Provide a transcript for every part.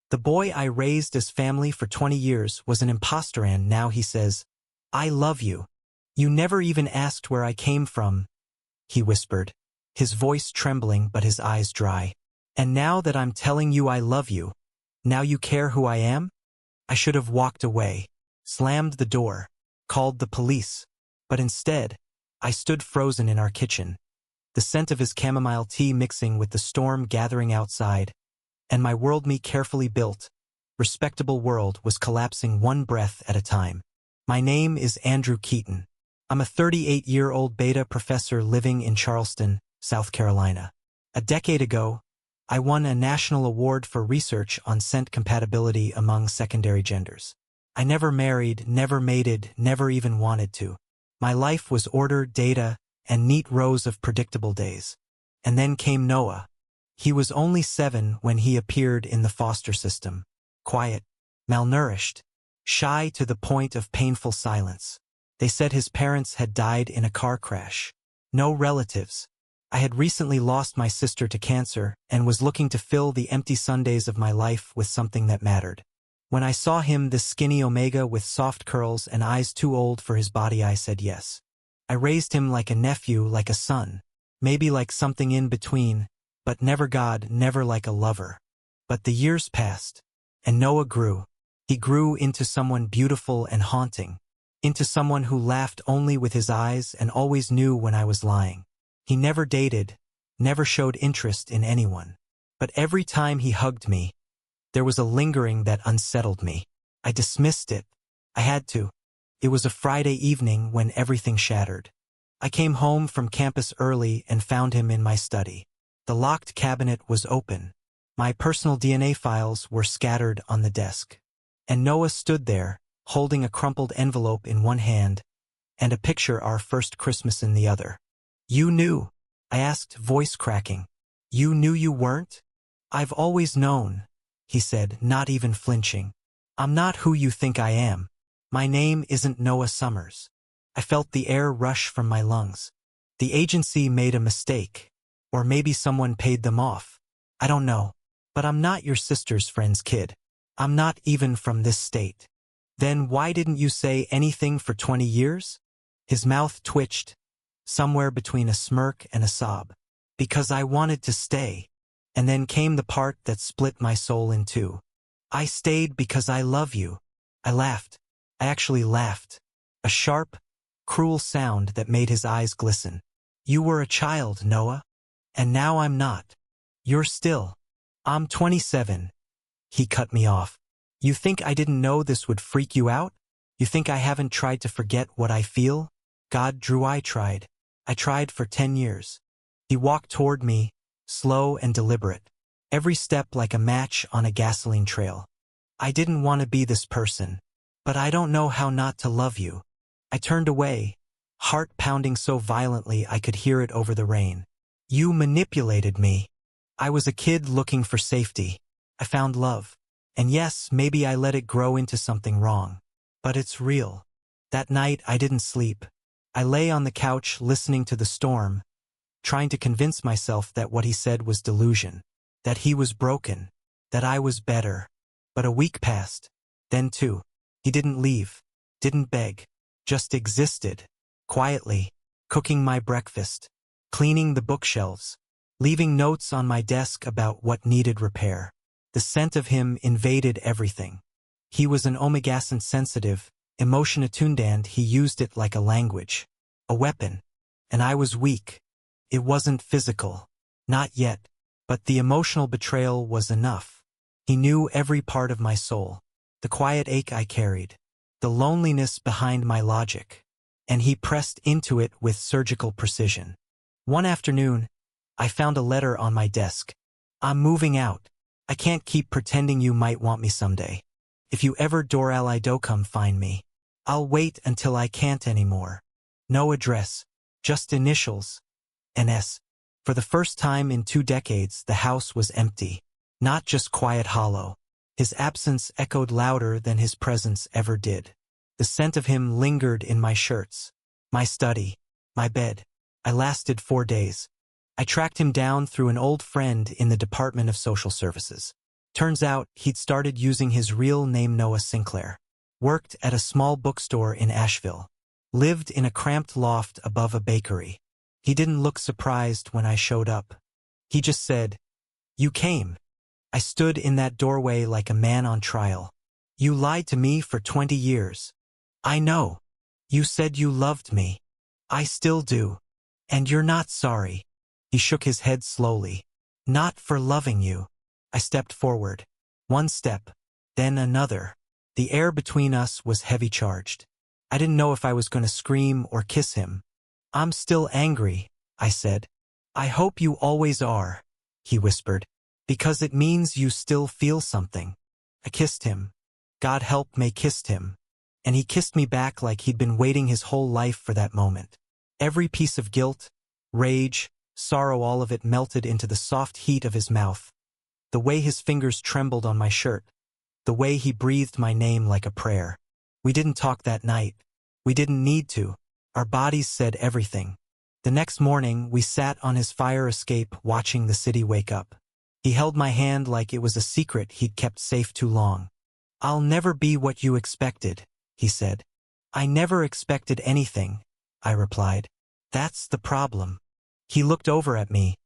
The boy I raised as family for 20 years was an impostor, and now he says, "I love you. You never even asked where I came from," he whispered, his voice trembling but his eyes dry. "And now that I'm telling you I love you, now you care who I am?" I should have walked away, slammed the door, called the police, but instead, I stood frozen in our kitchen, the scent of his chamomile tea mixing with the storm gathering outside, and my world, me carefully built, respectable world, was collapsing one breath at a time. My name is Andrew Keaton. I'm a 38-year-old beta professor living in Charleston, South Carolina. A decade ago, I won a national award for research on scent compatibility among secondary genders. I never married, never mated, never even wanted to. My life was order, data, and neat rows of predictable days. And then came Noah. He was only 7 when he appeared in the foster system. Quiet, malnourished, shy to the point of painful silence. They said his parents had died in a car crash. No relatives. I had recently lost my sister to cancer and was looking to fill the empty Sundays of my life with something that mattered. When I saw him, this skinny omega with soft curls and eyes too old for his body, I said yes. I raised him like a nephew, like a son, maybe like something in between, but never God, never like a lover. But the years passed, and Noah grew. He grew into someone beautiful and haunting, into someone who laughed only with his eyes and always knew when I was lying. He never dated, never showed interest in anyone. But every time he hugged me, there was a lingering that unsettled me. I dismissed it. I had to. It was a Friday evening when everything shattered. I came home from campus early and found him in my study. The locked cabinet was open. My personal DNA files were scattered on the desk. And Noah stood there, holding a crumpled envelope in one hand and a picture our first Christmas in the other. "You knew?" I asked, voice cracking. "You knew you weren't?" "I've always known," he said, not even flinching. "I'm not who you think I am. My name isn't Noah Summers." I felt the air rush from my lungs. The agency made a mistake. Or maybe someone paid them off. I don't know. But I'm not your sister's friend's kid. I'm not even from this state. "Then why didn't you say anything for 20 years? His mouth twitched, somewhere between a smirk and a sob. "Because I wanted to stay." And then came the part that split my soul in two. "I stayed because I love you." I laughed. I actually laughed. A sharp, cruel sound that made his eyes glisten. "You were a child, Noah. And now I'm not. You're still." "I'm 27. He cut me off. "You think I didn't know this would freak you out? You think I haven't tried to forget what I feel? God, Drew, I tried. I tried for 10 years. He walked toward me, slow and deliberate, every step like a match on a gasoline trail. "I didn't want to be this person. But I don't know how not to love you." I turned away, heart pounding so violently I could hear it over the rain. "You manipulated me. I was a kid looking for safety. I found love. And yes, maybe I let it grow into something wrong. But it's real." That night I didn't sleep. I lay on the couch listening to the storm, trying to convince myself that what he said was delusion, that he was broken, that I was better. But a week passed. Then 2. He didn't leave, didn't beg, just existed, quietly, cooking my breakfast, cleaning the bookshelves, leaving notes on my desk about what needed repair. The scent of him invaded everything. He was an omegascent sensitive, emotion attuned, and he used it like a language, a weapon. And I was weak. It wasn't physical. Not yet. But the emotional betrayal was enough. He knew every part of my soul, the quiet ache I carried, the loneliness behind my logic. And he pressed into it with surgical precision. One afternoon, I found a letter on my desk. "I'm moving out. I can't keep pretending you might want me someday. If you ever do come find me. I'll wait until I can't anymore." No address, just initials. NS. For the first time in 2 decades, the house was empty. Not just quiet, hollow. His absence echoed louder than his presence ever did. The scent of him lingered in my shirts, my study, my bed. I lasted 4 days. I tracked him down through an old friend in the Department of Social Services. Turns out he'd started using his real name Noah Sinclair. Worked at a small bookstore in Asheville. Lived in a cramped loft above a bakery. He didn't look surprised when I showed up. He just said, "You came." I stood in that doorway like a man on trial. "You lied to me for 20 years. I know. You said you loved me. I still do. And you're not sorry." He shook his head slowly. "Not for loving you." I stepped forward. One step, then another. The air between us was heavy charged. I didn't know if I was going to scream or kiss him. "I'm still angry," I said. "I hope you always are," he whispered, "because it means you still feel something." I kissed him. God help me, kissed him. And he kissed me back like he'd been waiting his whole life for that moment. Every piece of guilt, rage, sorrow, all of it melted into the soft heat of his mouth. The way his fingers trembled on my shirt. The way he breathed my name like a prayer. We didn't talk that night. We didn't need to. Our bodies said everything. The next morning, we sat on his fire escape watching the city wake up. He held my hand like it was a secret he'd kept safe too long. "I'll never be what you expected," he said. "I never expected anything," I replied. "That's the problem." He looked over at me,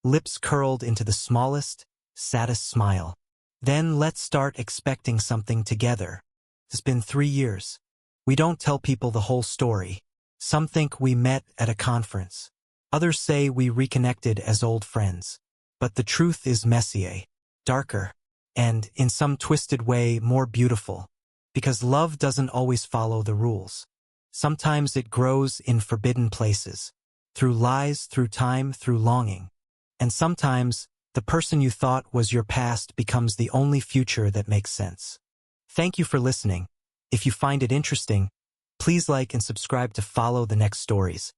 lips curled into the smallest, saddest smile. "Then let's start expecting something together. It's been 3 years. We don't tell people the whole story. Some think we met at a conference. Others say we reconnected as old friends. But the truth is messier, darker, and, in some twisted way, more beautiful. Because love doesn't always follow the rules. Sometimes it grows in forbidden places. Through lies, through time, through longing. And sometimes, the person you thought was your past becomes the only future that makes sense. Thank you for listening. If you find it interesting, please like and subscribe to follow the next stories.